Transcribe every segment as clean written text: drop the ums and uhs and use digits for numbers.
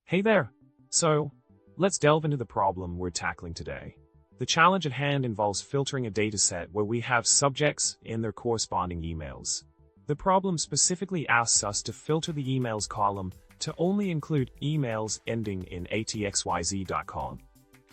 Hey there! So, let's delve into the problem we're tackling today. The challenge at hand involves filtering a dataset where we have subjects in their corresponding emails. The problem specifically asks us to filter the emails column to only include emails ending in atxyz.com.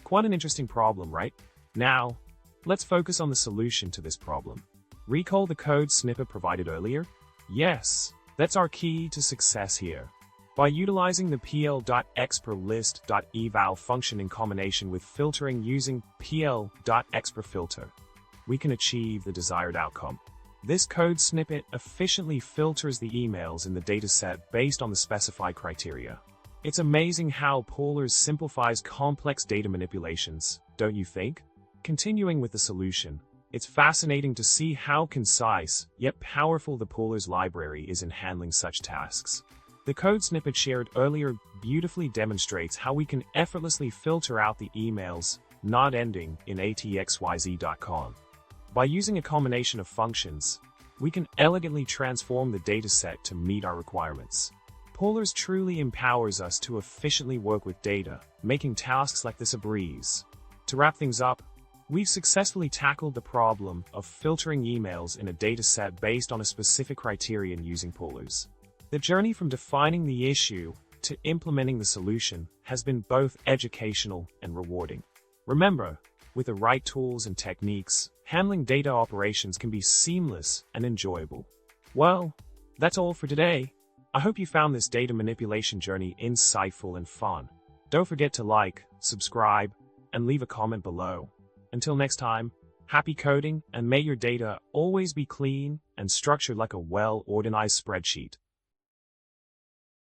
Quite an interesting problem, right? Now, let's focus on the solution to this problem. Recall the code snippet provided earlier? Yes, that's our key to success here. By utilizing the pl.experlist.eval function in combination with filtering using pl.experfilter, we can achieve the desired outcome. This code snippet efficiently filters the emails in the dataset based on the specified criteria. It's amazing how Polars simplifies complex data manipulations, don't you think? Continuing with the solution, it's fascinating to see how concise yet powerful the Polars library is in handling such tasks. The code snippet shared earlier beautifully demonstrates how we can effortlessly filter out the emails not ending in atxyz.com. By using a combination of functions, we can elegantly transform the dataset to meet our requirements. Polars truly empowers us to efficiently work with data, making tasks like this a breeze. To wrap things up, we've successfully tackled the problem of filtering emails in a dataset based on a specific criterion using Polars. The journey from defining the issue to implementing the solution has been both educational and rewarding. Remember, with the right tools and techniques, handling data operations can be seamless and enjoyable. Well, that's all for today. I hope you found this data manipulation journey insightful and fun. Don't forget to like, subscribe, and leave a comment below. Until next time, happy coding, and may your data always be clean and structured like a well-organized spreadsheet.